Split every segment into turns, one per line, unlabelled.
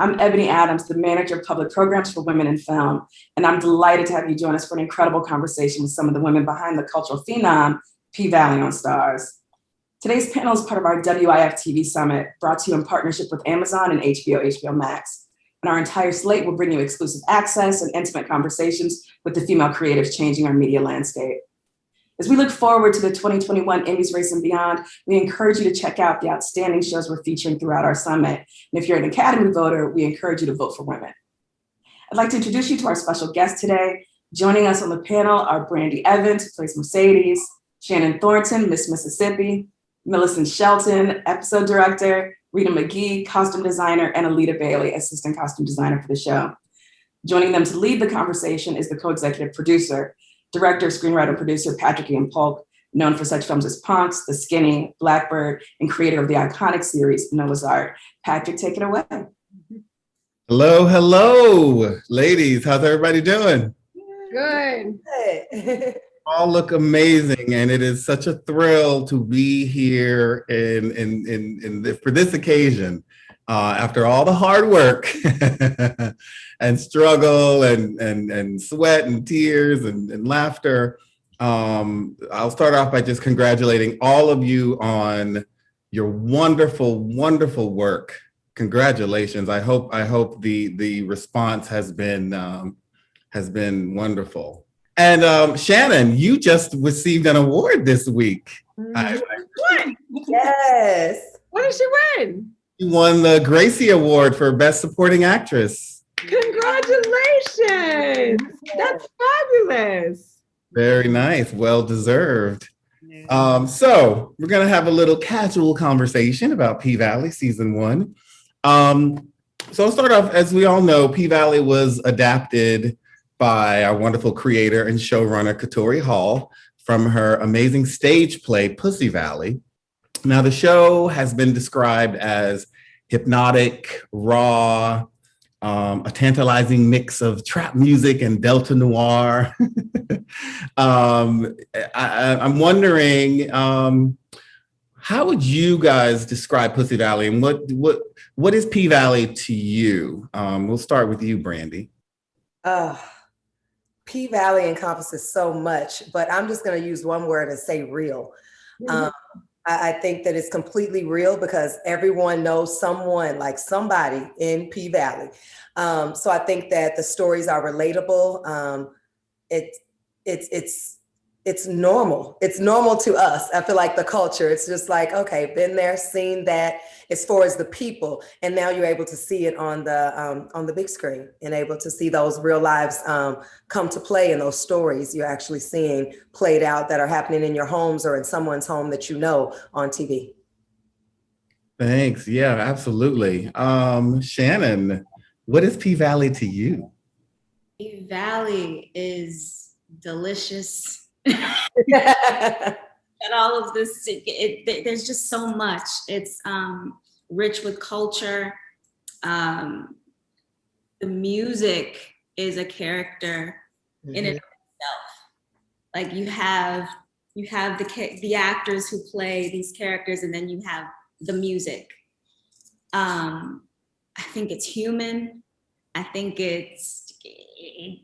I'm Ebony Adams, the Manager of Public Programs for Women in Film, and I'm delighted to have you join us for an incredible conversation with some of the women behind the cultural phenom, P-Valley on Stars. Today's panel is part of our WIF TV Summit, brought to you in partnership with Amazon and HBO Max. And our entire slate will bring you exclusive access and intimate conversations with the female creatives changing our media landscape. As we look forward to the 2021 Emmys Race and Beyond, we encourage you to check out the outstanding shows we're featuring throughout our summit. And if you're an Academy voter, we encourage you to vote for women. I'd like to introduce you to our special guest today. Joining us on the panel are Brandee Evans, who plays Mercedes, Shannon Thornton, Miss Mississippi, Millicent Shelton, episode director, Rita McGhee, costume designer, and Alita Bailey, assistant costume designer for the show. Joining them to lead the conversation is the co-executive producer, director, screenwriter, and producer, Patrik-Ian Polk, known for such films as Punks, The Skinny, Blackbird, and creator of the iconic series, Noah's Ark. Patrick, take it away.
Hello, hello, ladies. How's everybody doing?
Good.
All look amazing, and it is such a thrill to be here for this occasion. After all the hard work and struggle and sweat and tears and laughter, I'll start off by just congratulating all of you on your wonderful, wonderful work. Congratulations. I hope the response has been wonderful. And Shannon, you just received an award this week.
What?
Yes.
What did she win?
You won the Gracie Award for Best Supporting Actress.
Congratulations. That's fabulous.
Very nice. Well deserved. So we're going to have a little casual conversation about P-Valley Season 1. So I'll start off, as we all know, P-Valley was adapted by our wonderful creator and showrunner, Katori Hall, from her amazing stage play, Pussy Valley. Now, the show has been described as hypnotic, raw, a tantalizing mix of trap music and Delta Noir. I'm wondering, how would you guys describe Pussy Valley, and what is P-Valley to you? We'll start with you, Brandee.
P-Valley encompasses so much, but I'm just going to use one word and say real. I think that it's completely real because everyone knows someone, like somebody in P-Valley. So I think that the stories are relatable. It's normal. It's normal to us. I feel like the culture, it's just like, okay, been there, seen that, as far as the people. And now you're able to see it on the big screen and able to see those real lives come to play in those stories you're actually seeing played out that are happening in your homes or in someone's home that you know on TV.
Thanks. Yeah, absolutely. Shannon, what is P-Valley to you?
P-Valley is delicious. And all of this, there's just so much. It's rich with culture. The music is a character in and of itself. Like you have the actors who play these characters, and then you have the music. I think it's human. I think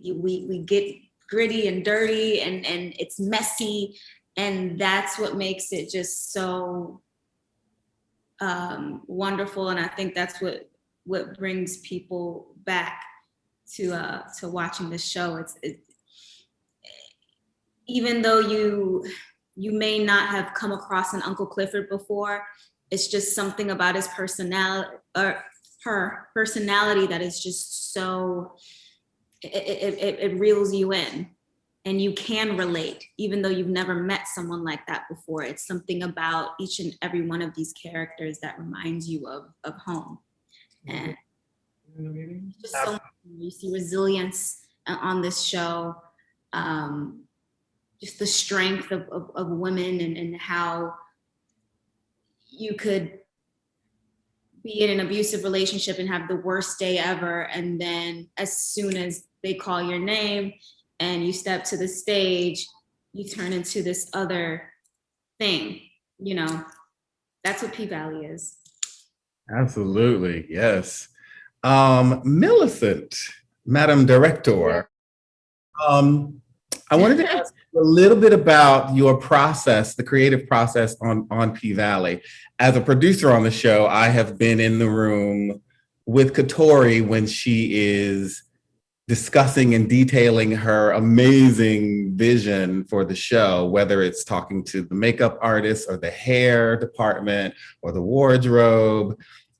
we get gritty and dirty and it's messy, and that's what makes it just so wonderful. And I think that's what brings people back to watching the show. It's even though you may not have come across an Uncle Clifford before, it's just something about his personality or her personality that is just so it reels you in, and you can relate even though you've never met someone like that before. It's something about each and every one of these characters that reminds you of home. And just so much, you see resilience on this show, just the strength of women and how you could be in an abusive relationship and have the worst day ever, and then as soon as they call your name and you step to the stage, you turn into this other thing. You know, that's what P-Valley is.
Absolutely, yes. Millicent, Madam Director, I wanted to ask you a little bit about your process, the creative process on P-Valley. As a producer on the show, I have been in the room with Katori when she is discussing and detailing her amazing vision for the show, whether it's talking to the makeup artist or the hair department or the wardrobe.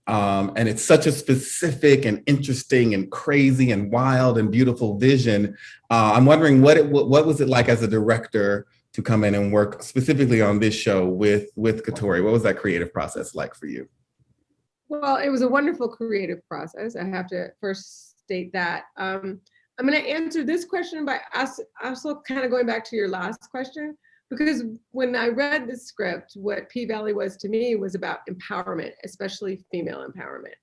And it's such a specific and interesting and crazy and wild and beautiful vision. I'm wondering what was it like as a director to come in and work specifically on this show with Katori? What was that creative process like for you?
Well, it was a wonderful creative process. I have to first state that. I'm going to answer this question by also kind of going back to your last question, because when I read the script, what P-Valley was to me was about empowerment, especially female empowerment.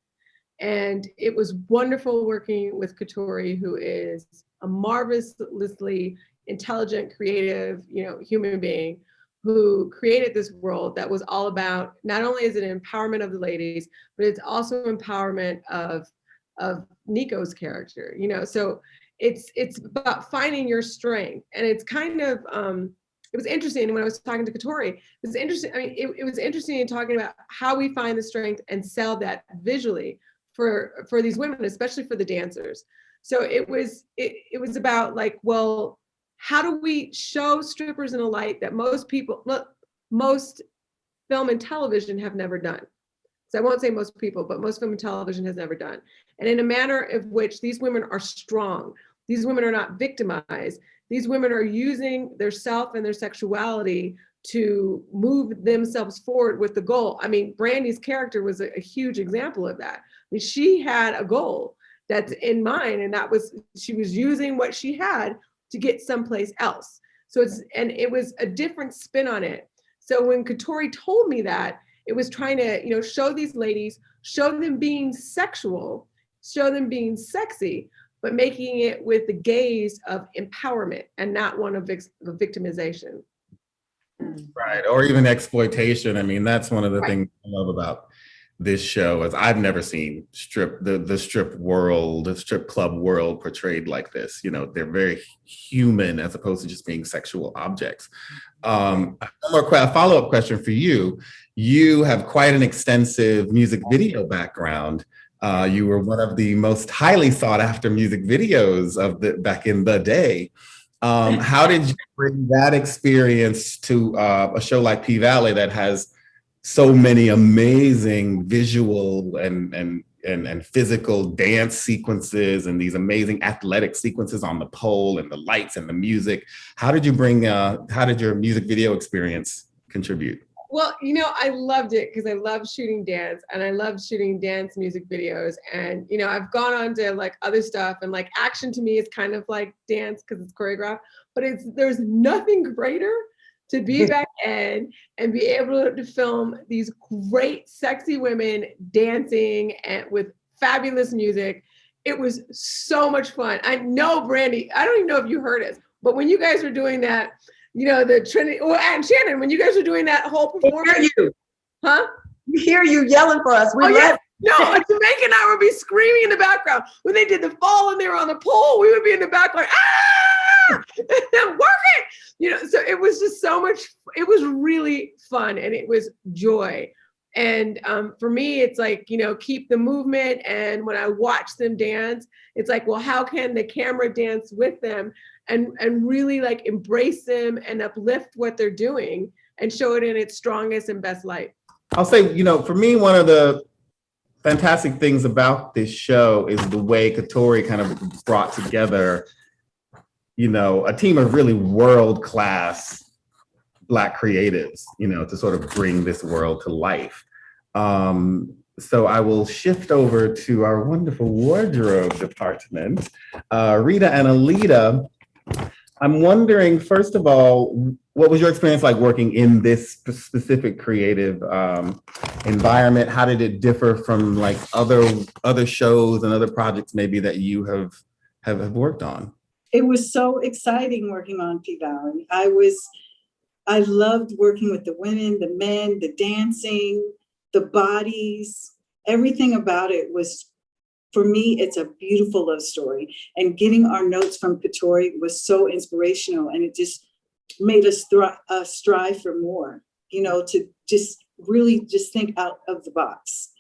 And it was wonderful working with Katori, who is a marvelously intelligent, creative, human being who created this world that was all about, not only is it empowerment of the ladies, but it's also empowerment of Nico's character, so it's about finding your strength. And it's kind of, it was interesting when I was talking to Katori, it was interesting. I mean, it was interesting in talking about how we find the strength and sell that visually for these women, especially for the dancers. So it was about like, well, how do we show strippers in a light that most film and television have never done? So I won't say most people, but most film and television has never done. And in a manner of which these women are strong. These women are not victimized. These women are using their self and their sexuality to move themselves forward with the goal. I mean, Brandee's character was a huge example of that. I mean, she had a goal that's in mind, and that was, she was using what she had to get someplace else. So it was a different spin on it. So when Katori told me that, it was trying to, show these ladies, show them being sexual, show them being sexy, but making it with the gaze of empowerment and not one of victimization.
Right, or even exploitation. I mean, that's one of the things I love about this show is I've never seen the strip world, the strip club world portrayed like this. They're very human as opposed to just being sexual objects. One more follow-up question for you. You have quite an extensive music video background. You were one of the most highly sought after music videos back in the day. How did you bring that experience to a show like P-Valley that has so many amazing visual and physical dance sequences and these amazing athletic sequences on the pole and the lights and the music? How did your music video experience contribute?
Well, I loved it because I love shooting dance and I love shooting dance music videos. And, I've gone on to like other stuff, and like action to me is kind of like dance because it's choreographed, but there's nothing greater to be back in and be able to film these great, sexy women dancing and with fabulous music. It was so much fun. I know, Brandee, I don't even know if you heard us, but when you guys were doing that, the Trinity, and Shannon, when you guys were doing that whole performance.
We hear you.
Huh?
We hear you yelling for us. We love
yeah. No, Jamaica and I would be screaming in the background. When they did the fall and they were on the pole, we would be in the back like, ah, work it. So it was just so much, it was really fun and it was joy. And for me, it's like, keep the movement. And when I watch them dance, it's like, well, how can the camera dance with them and really like embrace them and uplift what they're doing and show it in its strongest and best light?
I'll say, for me, one of the fantastic things about this show is the way Katori kind of brought together, a team of really world-class Black creatives, to sort of bring this world to life. So I will shift over to our wonderful wardrobe department. Rita and Alita, I'm wondering, first of all, what was your experience like working in this specific creative environment? How did it differ from like other shows and other projects maybe that you have worked on?
It was so exciting working on P-Valley. I loved working with the women, the men, the dancing, the bodies. Everything about it was for me, it's a beautiful love story. And getting our notes from Katori was so inspirational, and it just made us strive for more, to just really just think out of the box.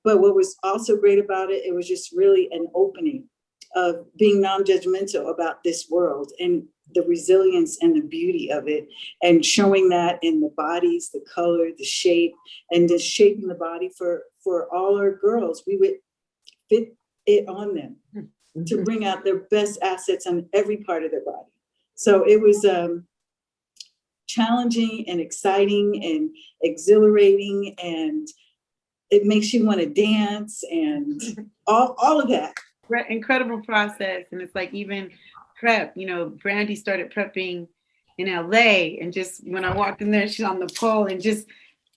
But what was also great about it, it was just really an opening of being non-judgmental about this world and the resilience and the beauty of it, and showing that in the bodies, the color, the shape, and just shaping the body for all our girls. We would fit it on them to bring out their best assets on every part of their body. So it was challenging and exciting and exhilarating, and it makes you want to dance and all of that.
Incredible process. And it's like even prep, Brandee started prepping in LA, and just when I walked in there, she's on the pole, and just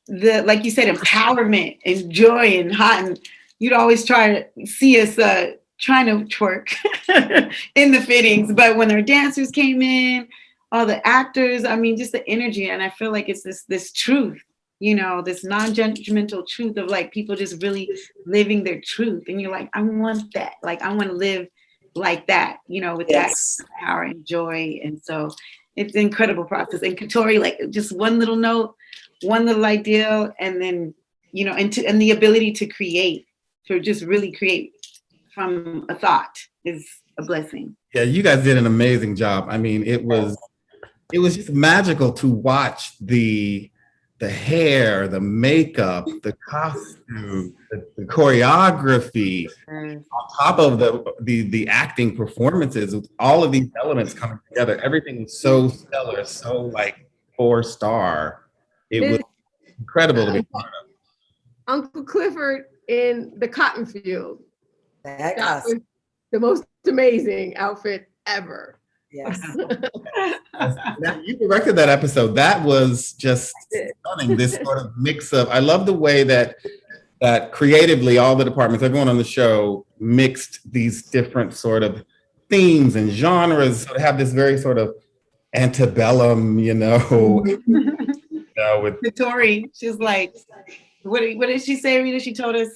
the, like you said, empowerment and joy and hot, and you'd always try to see us trying to twerk in the fittings, but when our dancers came in, all the actors, I mean, just the energy, and I feel like it's this truth, this non-judgmental truth of like people just really living their truth, and you're like, I want that, like I want to live like that, with
Yes.
that power and joy. And so it's an incredible process. And Katori, like just one little note, one little idea, and then and the ability to just really create from a thought is a blessing.
Yeah, you guys did an amazing job. I mean, it was just magical to watch the hair, the makeup, the costume, the choreography, on top of the acting performances, with all of these elements coming together. Everything was so stellar, so like 4-star. It was incredible to be part of.
Uncle Clifford in the cotton field.
That
That was
costume.
the most amazing outfit ever.
Yes.
Now, you directed that episode. That was just stunning. This sort of mix of, I love the way that creatively all the departments, everyone on the show mixed these different sort of themes and genres to have this very sort of antebellum, with
Katori, she's like, what did she say, Rita? She told us,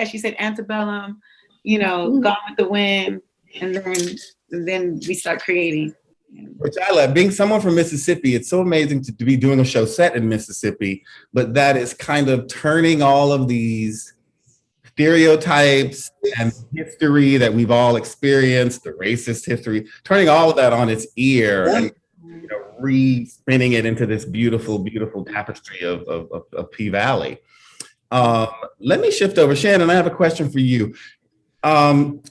she said antebellum, Gone with the Wind, and then we start creating.
Which I love. Being someone from Mississippi, it's so amazing to be doing a show set in Mississippi, but that is kind of turning all of these stereotypes and history that we've all experienced, the racist history, turning all of that on its ear and re-spinning it into this beautiful, beautiful tapestry of P-Valley. Let me shift over. Shannon, I have a question for you.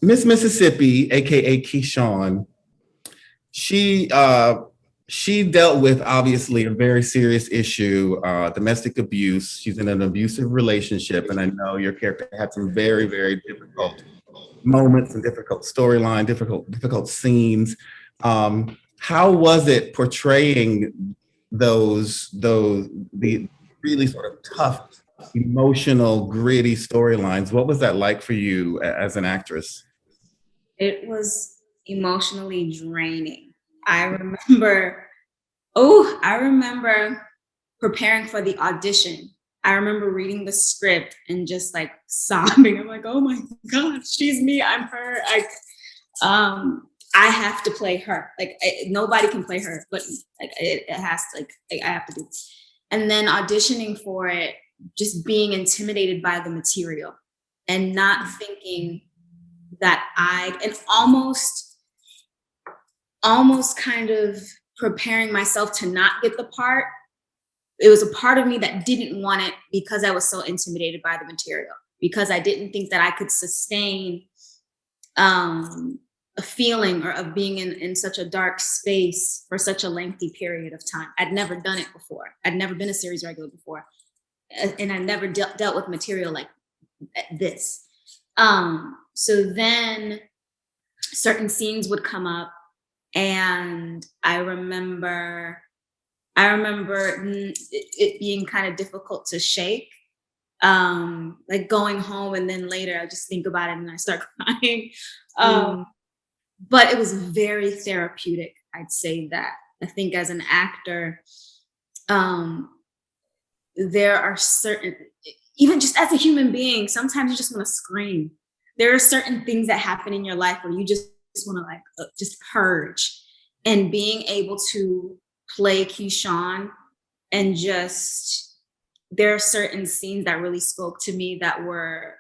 Miss Mississippi, aka Keyshawn, she dealt with obviously a very serious issue, domestic abuse. She's in an abusive relationship, and I know your character had some very, very difficult moments and difficult storyline, difficult scenes. How was it portraying the really sort of tough, emotional, gritty storylines? What was that like for you as an actress?
It was emotionally draining. I remember preparing for the audition. I remember reading the script and just like sobbing. I'm like, oh my God, she's me, I'm her. I have to play her. Like nobody can play her, but like it has to, like I have to do. And then auditioning for it, just being intimidated by the material and not thinking that and almost kind of preparing myself to not get the part. It was a part of me that didn't want it because I was so intimidated by the material, because I didn't think that I could sustain a feeling of being in such a dark space for such a lengthy period of time. I'd never done it before. I'd never been a series regular before. And I never dealt with material like this. So then certain scenes would come up, and I remember it being kind of difficult to shake. Like going home, and then later I just think about it and I start crying. But it was very therapeutic. I'd say that. I think as an actor, there are certain, even just as a human being, sometimes you just want to scream. there are certain things that happen in your life where you just want to like just purge, and being able to play Keyshawn and just, there are certain scenes that really spoke to me that were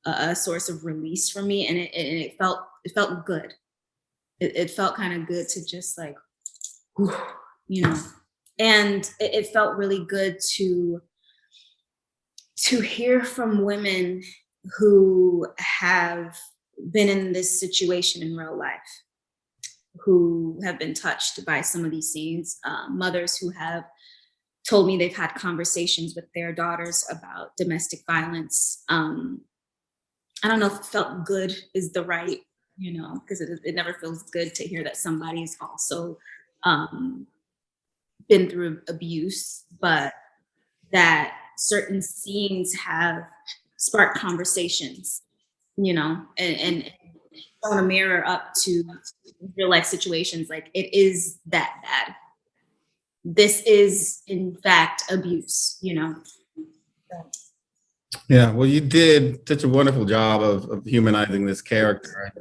a source of release for me, and it felt good. It felt kind of good to just like, you know, and it felt really good to hear from women who have been in this situation in real life, who have been touched by some of these scenes, mothers who have told me they've had conversations with their daughters about domestic violence. I don't know if it felt good is the right, you know, because it never feels good to hear that somebody's also been through abuse, but that certain scenes have sparked conversations, you know, and shown a mirror up to real life situations. Like, it is that bad. This is, in fact, abuse, you know.
Yeah, well, you did such a wonderful job of humanizing this character.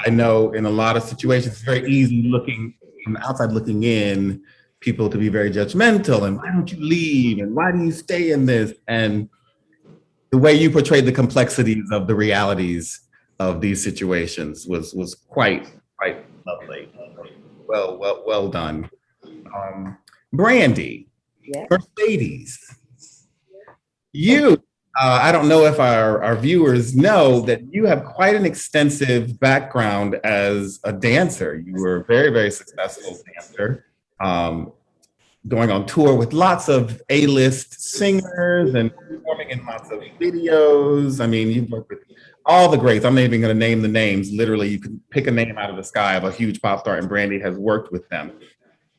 I know in a lot of situations, it's very easy looking from the outside looking in, people to be very judgmental and why don't you leave and why do you stay in this? And the way you portrayed the complexities of the realities of these situations was quite lovely. Well done. Brandee,
Yeah.
Mercedes, you, I don't know if our viewers know that you have quite an extensive background as a dancer. You were a very, very successful dancer, going on tour with lots of A-list singers and performing in lots of videos. I mean, you've worked with all the greats. I'm not even going to name the names. Literally, you can pick a name out of the sky of a huge pop star, and Brandee has worked with them.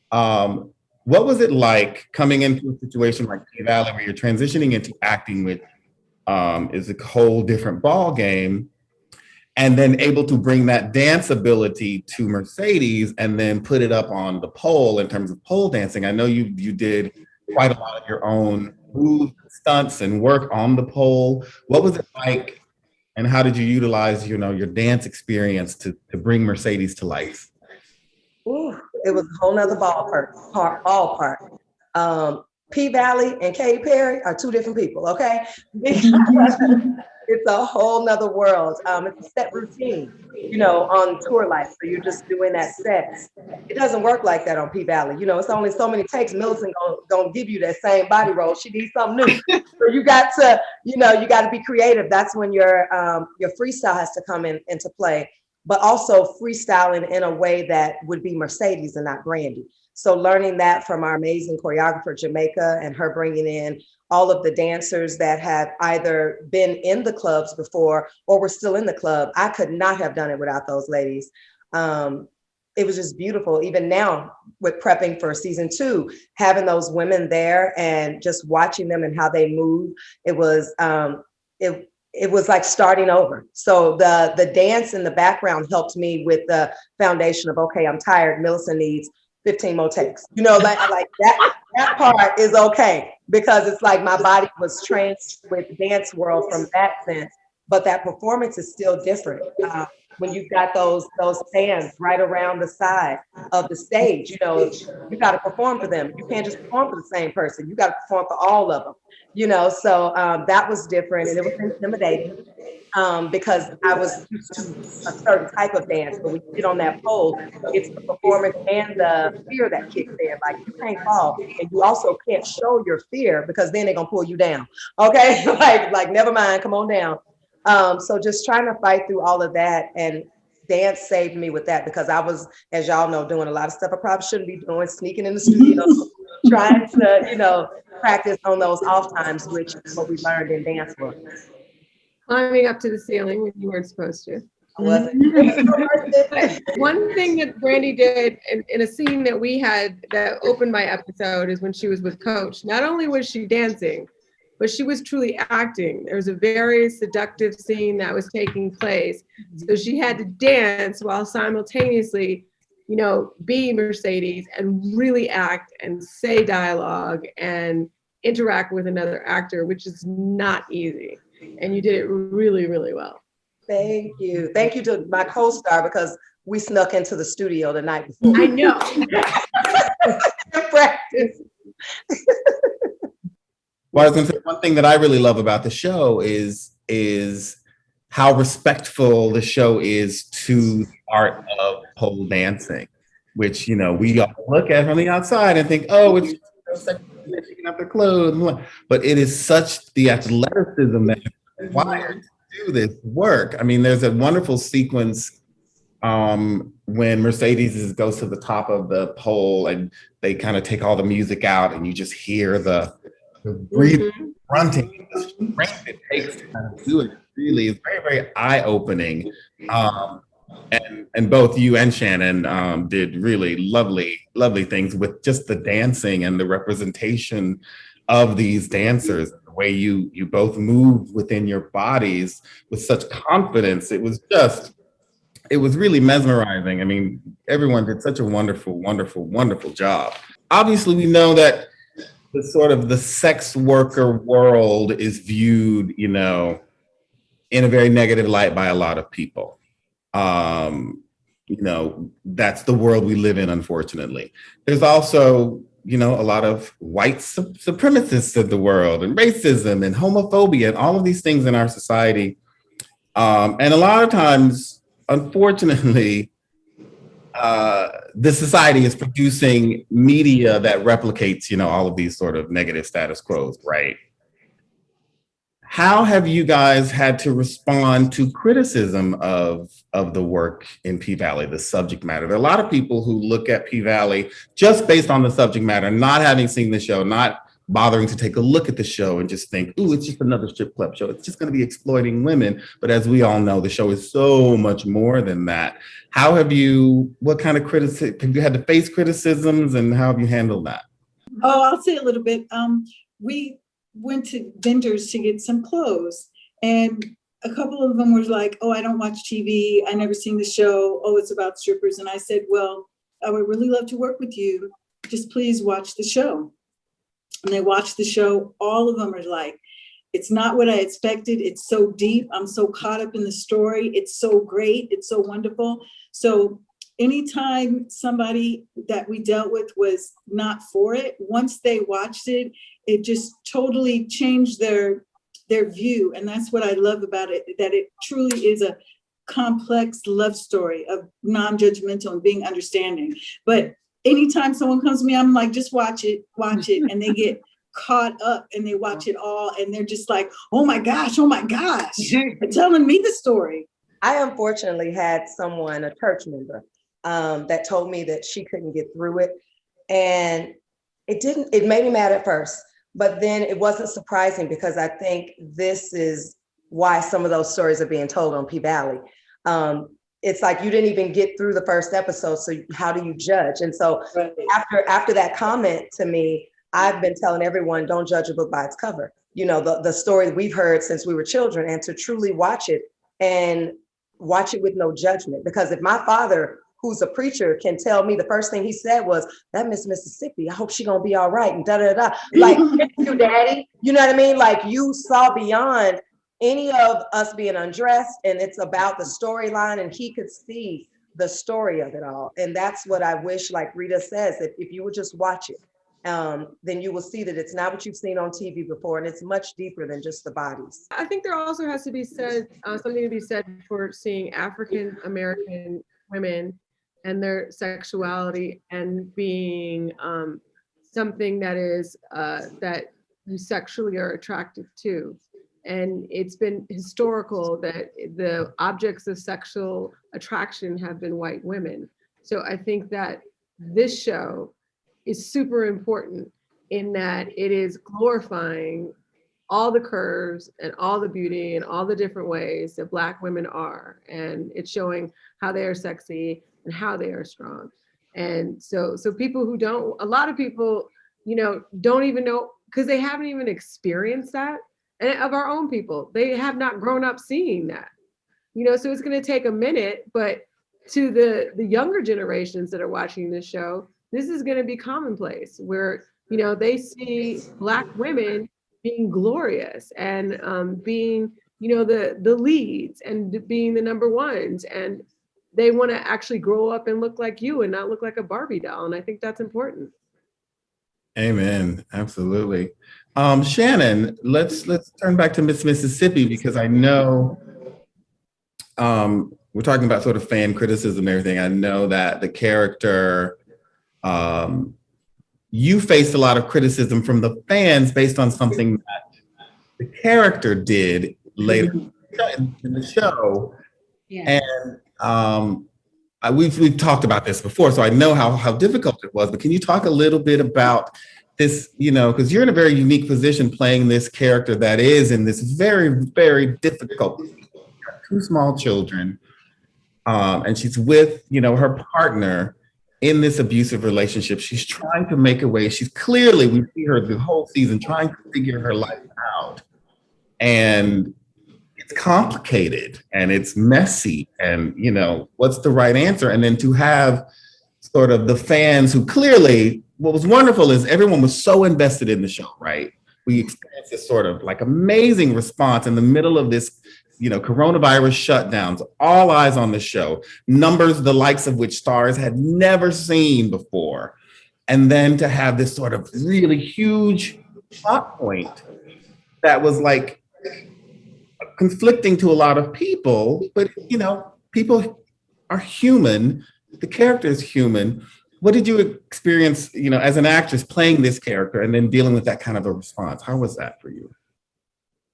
What was it like coming into a situation like P-Valley where you're transitioning into acting, which is a whole different ball game, and then able to bring that dance ability to Mercedes and then put it up on the pole in terms of pole dancing? I know you did quite a lot of your own moves, stunts, and work on the pole. What was it like, and how did you utilize, you know, your dance experience to bring Mercedes to life?
Ooh, it was a whole nother ballpark. P-Valley and Katy Perry are two different people, okay? It's a whole nother world. It's a set routine, you know, on tour life. So you're just doing that set. It doesn't work like that on P-Valley. You know, it's only so many takes. Millicent gonna give you that same body roll. She needs something new. So you got to, you know, you got to be creative. That's when your freestyle has to come into play, but also freestyling in a way that would be Mercedes and not Brandee. So learning that from our amazing choreographer, Jamaica, and her bringing in all of the dancers that have either been in the clubs before or were still in the club. I could not have done it without those ladies. It was just beautiful. Even now with prepping for season 2, having those women there and just watching them and how they move, it was like starting over. So the dance in the background helped me with the foundation of, okay, I'm tired, Millicent needs 15 more takes. You know, like that part is okay, because it's like my body was trained with dance world from that sense, but that performance is still different. When you've got those stands right around the side of the stage, you know, you got to perform for them. You can't just perform for the same person. You got to perform for all of them, you know? So that was different, and it was intimidating because I was used to a certain type of dance, but when you get on that pole, it's the performance and the fear that kicks in. Like, you can't fall, and you also can't show your fear because then they're gonna pull you down. Okay, like never mind, come on down. So just trying to fight through all of that, and dance saved me with that, because I was, as y'all know, doing a lot of stuff I probably shouldn't be doing, sneaking in the studio, trying to, you know, practice on those off times, which is what we learned in dance work.
Climbing up to the ceiling when you weren't supposed to.
I wasn't.
One thing that Brandee did in a scene that we had that opened my episode is when she was with Coach. Not only was she dancing, but she was truly acting. There was a very seductive scene that was taking place. So she had to dance while simultaneously, you know, be Mercedes and really act and say dialogue and interact with another actor, which is not easy. And you did it really, really well.
Thank you. Thank you to my co-star because we snuck into the studio the night before.
I know.
In practice.
Well, I was gonna say, one thing that I really love about the show is how respectful the show is to the art of pole dancing, which, you know, we all look at from the outside and think, oh, it's just taking off their clothes, but it is such the athleticism that is required to do this work. I mean, there's a wonderful sequence when Mercedes goes to the top of the pole and they kind of take all the music out and you just hear the breathing, grunting, the strength it takes to kind of do it. Really is very, very eye-opening. And both you and Shannon did really lovely, lovely things with just the dancing and the representation of these dancers, the way you both move within your bodies with such confidence. It was really mesmerizing. I mean, everyone did such a wonderful, wonderful, wonderful job. Obviously, we know that the sort of the sex worker world is viewed, you know, in a very negative light by a lot of people. You know, that's the world we live in, unfortunately. There's also, you know, a lot of white supremacists in the world and racism and homophobia and all of these things in our society. And a lot of times, unfortunately, the society is producing media that replicates, you know, all of these sort of negative status quos, right? How have you guys had to respond to criticism of the work in P-Valley, the subject matter? There are a lot of people who look at P-Valley just based on the subject matter, not having seen the show, not bothering to take a look at the show and just think, ooh, it's just another strip club show. It's just going to be exploiting women. But as we all know, the show is so much more than that. What kind of criticism, have you had to face criticisms and how have you handled that?
Oh, I'll say a little bit. We went to vendors to get some clothes and a couple of them were like, oh, I don't watch TV. I never seen the show. Oh, it's about strippers. And I said, well, I would really love to work with you. Just please watch the show. And they watched the show. All of them are like, it's not what I expected. It's so deep. I'm so caught up in the story. It's so great. It's so wonderful. So anytime somebody that we dealt with was not for it, once they watched it, it just totally changed their view. And that's what I love about it, that it truly is a complex love story of non-judgmental and being understanding. But anytime someone comes to me, I'm like, just watch it. And they get caught up and they watch it all. And they're just like, oh my gosh, they're telling me the story.
I unfortunately had someone, a church member, that told me that she couldn't get through it. And it made me mad at first, but then it wasn't surprising because I think this is why some of those stories are being told on P-Valley. It's like you didn't even get through the first episode, so how do you judge? And so
right.
after that comment to me, I've been telling everyone, don't judge a book by its cover. You know, the story we've heard since we were children, and to truly watch it and watch it with no judgment. Because if my father, who's a preacher, can tell me the first thing he said was, that Miss Mississippi, I hope she gonna be all right, and da-da-da. Like, thank you, daddy. You know what I mean? Like, you saw beyond any of us being undressed, and it's about the storyline, and he could see the story of it all. And that's what I wish, like Rita says, that if you would just watch it, then you will see that it's not what you've seen on TV before, and it's much deeper than just the bodies.
I think there also has to be said, something to be said for seeing African American women and their sexuality and being something that is that you sexually are attracted to. And it's been historical that the objects of sexual attraction have been white women. So I think that this show is super important in that it is glorifying all the curves and all the beauty and all the different ways that Black women are. And it's showing how they are sexy and how they are strong. And so people who don't, a lot of people, you know, don't even know, because they haven't even experienced that. And of our own people, they have not grown up seeing that. You know, so it's gonna take a minute, but to the younger generations that are watching this show, this is gonna be commonplace where, you know, they see Black women being glorious and being the leads and being the number ones, and they want to actually grow up and look like you and not look like a Barbie doll. And I think that's important.
Amen. Absolutely. Shannon, let's turn back to Miss Mississippi, because I know we're talking about sort of fan criticism and everything. I know that the character, you faced a lot of criticism from the fans based on something that the character did later in the show.
Yeah.
And we've talked about this before, so I know how difficult it was, but can you talk a little bit about this, because you're in a very unique position playing this character that is in this very, very difficult, two small children, and she's with, her partner in this abusive relationship. She's trying to make a way. She's clearly, we see her the whole season trying to figure her life out. And it's complicated and it's messy, and what's the right answer? And then to have sort of the fans who clearly, what was wonderful is everyone was so invested in the show, right? We experienced this sort of like amazing response in the middle of this, coronavirus shutdowns, all eyes on the show, numbers the likes of which stars had never seen before. And then to have this sort of really huge plot point that was like conflicting to a lot of people, but people are human. The character is human. What did you experience, as an actress playing this character and then dealing with that kind of a response? How was that for you?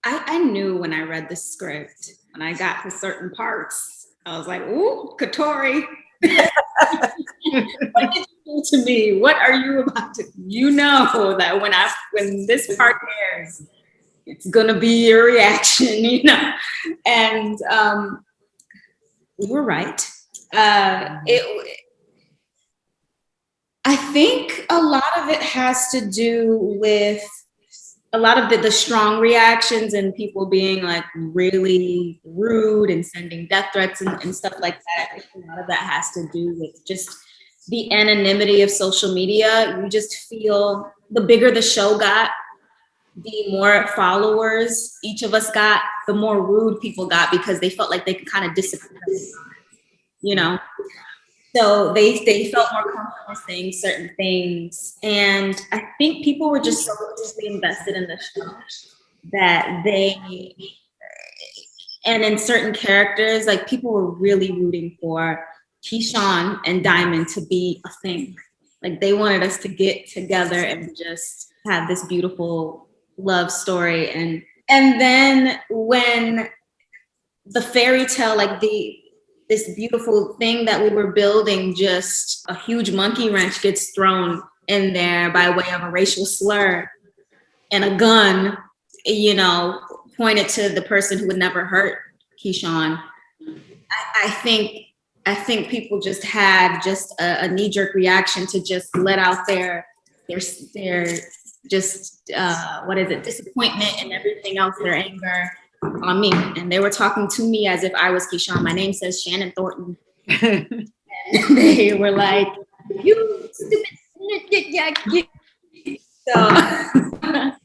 I knew when I read the script, when I got to certain parts, I was like, ooh, Katori. What did you do to me? What are you about to, that when this part airs, it's gonna be your reaction, And you were right. I think a lot of it has to do with a lot of the strong reactions and people being like really rude and sending death threats and stuff like that. I think a lot of that has to do with just the anonymity of social media. You just feel the bigger the show got, the more followers each of us got, the more rude people got because they felt like they could kind of disappear, So they felt more comfortable saying certain things. And I think people were just so deeply invested in the show that and in certain characters, like people were really rooting for Keyshawn and Diamond to be a thing. Like they wanted us to get together and just have this beautiful love story. And then when the fairy tale, like this beautiful thing that we were building, just a huge monkey wrench gets thrown in there by way of a racial slur and a gun, pointed to the person who would never hurt Keyshawn. I think people just had just a knee-jerk reaction to just let out their just disappointment and everything else, their anger on me. And they were talking to me as if I was Keyshawn. My name says Shannon Thornton. And they were like, you stupid. So
I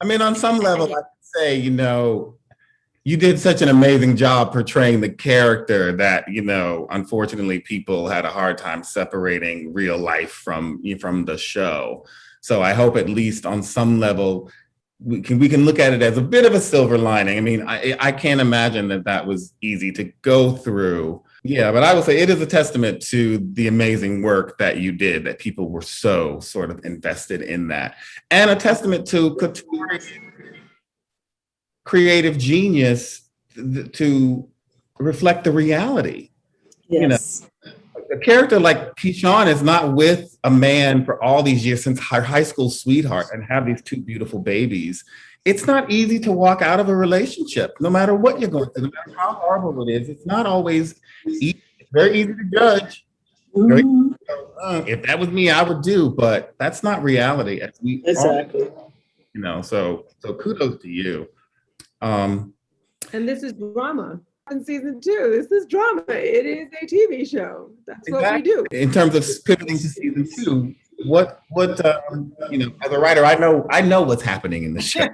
mean, on some level, I could say, you did such an amazing job portraying the character that, unfortunately people had a hard time separating real life from the show. So I hope at least on some level, we can look at it as a bit of a silver lining. I mean, I can't imagine that was easy to go through. Yeah, but I would say it is a testament to the amazing work that you did, that people were so sort of invested in that. And a testament to Katori's creative genius to reflect the reality.
Yes.
A character like Keyshawn is not with a man for all these years since her high school sweetheart and have these two beautiful babies. It's not easy to walk out of a relationship, no matter what you're going through, no matter how horrible it is. It's not always easy. It's very easy to judge. If that was me, I would do, but that's not reality. As we
Exactly.
all, so kudos to you.
And this is drama. In season 2, this is drama. It is a TV show. That's what we do.
In terms of pivoting to season 2, what as a writer, I know what's happening in the show.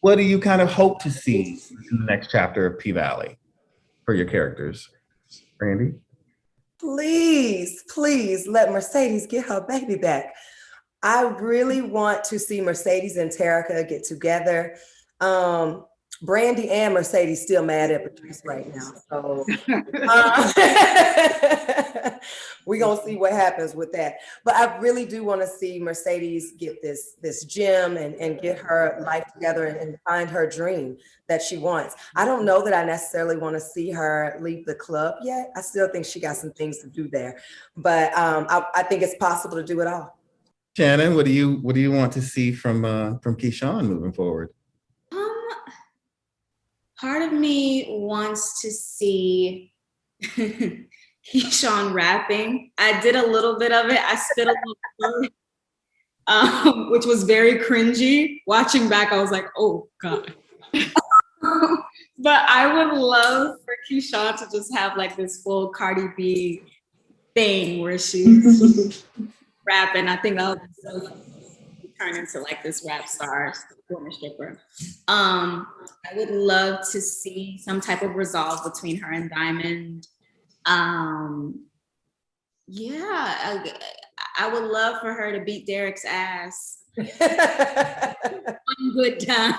what do you kind of hope to see in the next chapter of P-Valley for your characters? Brandee?
Please, please let Mercedes get her baby back. I really want to see Mercedes and Terica get together. Brandee and Mercedes still mad at Patrice right now. So we're gonna see what happens with that. But I really do want to see Mercedes get this gym and get her life together and find her dream that she wants. I don't know that I necessarily want to see her leave the club yet. I still think she got some things to do there. But I think it's possible to do it all.
Shannon, what do you want to see from Keyshawn moving forward?
Part of me wants to see Keyshawn rapping. I did a little bit of it. I spit a little bit, which was very cringy. Watching back, I was like, oh God. But I would love for Keyshawn to just have like this full Cardi B thing where she's rapping. I think that would be so fun. Turn into like this rap star, former stripper. I would love to see some type of resolve between her and Diamond. Yeah, I would love for her to beat Derek's ass. One good time.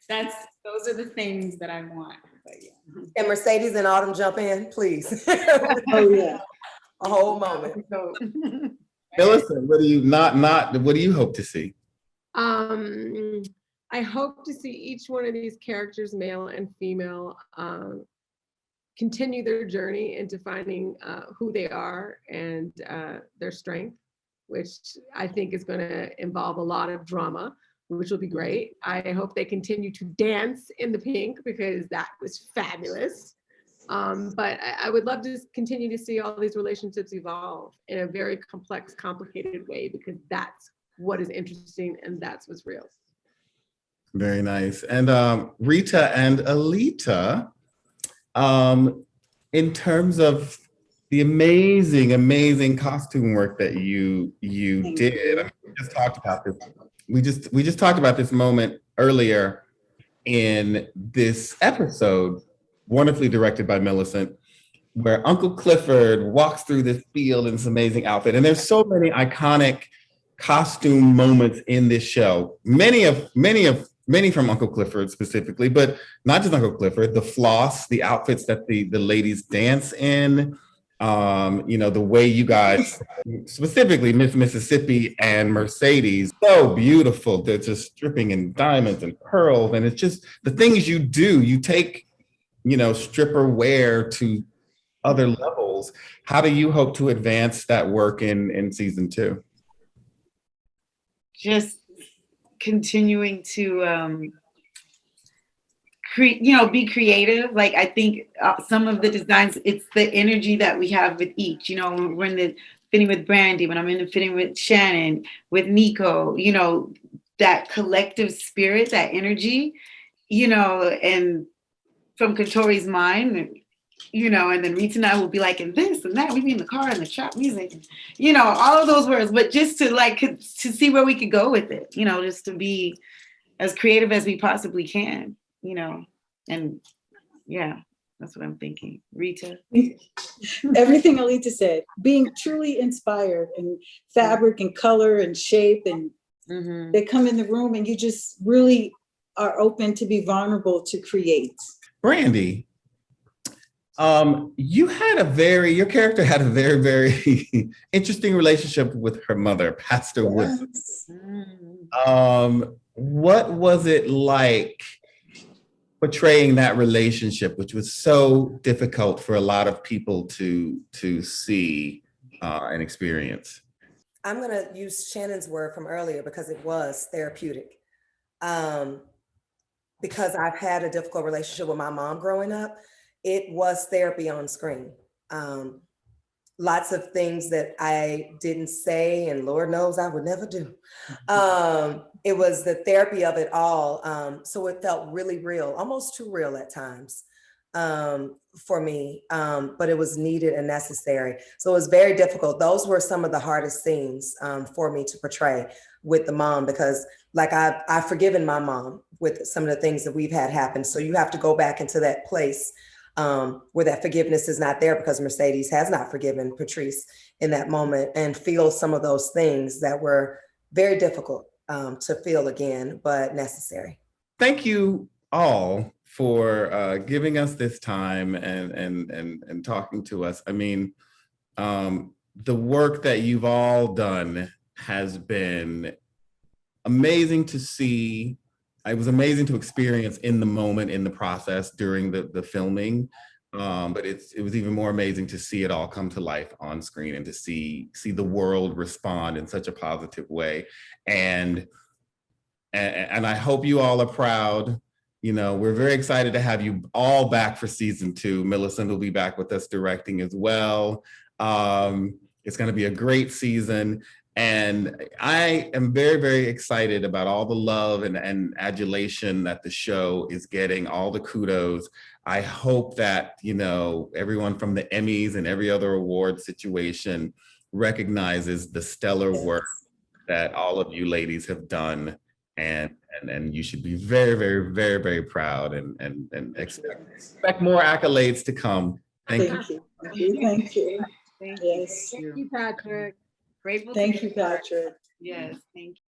Those are the things that I want. But yeah.
And Mercedes and Autumn jump in, please.
Oh yeah.
A whole moment.
Millicent, what do you hope to see?
I hope to see each one of these characters, male and female, continue their journey into finding who they are and their strength, which I think is going to involve a lot of drama, which will be great. I hope they continue to dance in the pink because that was fabulous. But I would love to continue to see all these relationships evolve in a very complex, complicated way, because that's what is interesting and that's what's real.
Very nice. And Rita and Alita, in terms of the amazing costume work that you did, I mean, we just talked about this. We just talked about this moment earlier in this episode, wonderfully directed by Millicent, where Uncle Clifford walks through this field in this amazing outfit. And there's so many iconic costume moments in this show. Many from Uncle Clifford specifically, but not just Uncle Clifford, the floss, the outfits that the ladies dance in, the way you guys, specifically Miss Mississippi and Mercedes, so beautiful. They're just dripping in diamonds and pearls. And it's just the things you do, you take, stripper wear to other levels. How do you hope to advance that work in season 2?
Just continuing to be creative. Like, I think some of the designs, it's the energy that we have with each, when we're in the fitting with Brandee, when I'm in the fitting with Shannon, with Nico, that collective spirit, that energy, and from Katori's mind, and then Rita and I will be like, and this and that, we be in the car and the trap music, all of those words, but just to see where we could go with it, just to be as creative as we possibly can, and yeah, that's what I'm thinking. Rita?
Everything Alita said, being truly inspired in fabric and color and shape, and they come in the room and you just really are open to be vulnerable to create.
Brandee, your character had a very, very interesting relationship with her mother, Pastor Woods. What was it like portraying that relationship, which was so difficult for a lot of people to see and experience?
I'm going to use Shannon's word from earlier because it was therapeutic. Because I've had a difficult relationship with my mom growing up, it was therapy on screen. Lots of things that I didn't say, and Lord knows I would never do. It was the therapy of it all. So it felt really real, almost too real at times for me, but it was needed and necessary. So it was very difficult. Those were some of the hardest scenes for me to portray with the mom, because like I've forgiven my mom with some of the things that we've had happen. So you have to go back into that place where that forgiveness is not there because Mercedes has not forgiven Patrice in that moment, and feel some of those things that were very difficult to feel again, but necessary.
Thank you all for giving us this time and talking to us. I mean, the work that you've all done has been amazing to see. It was amazing to experience in the moment, in the process during the filming. But it was even more amazing to see it all come to life on screen and to see the world respond in such a positive way. And I hope you all are proud. You know, we're very excited to have you all back for season 2. Millicent will be back with us directing as well. It's going to be a great season. And I am very, very excited about all the love and adulation that the show is getting, all the kudos. I hope that, you know, everyone from the Emmys and every other award situation recognizes the stellar work that all of you ladies have done. And you should be very, very, very, very proud and expect more accolades to come. Thank you.
Thank you. Thank you.
Thank
Yes.
you.
Thank you, Patrik.
Grateful.
Thank you, Patrik.
Yes, thank you.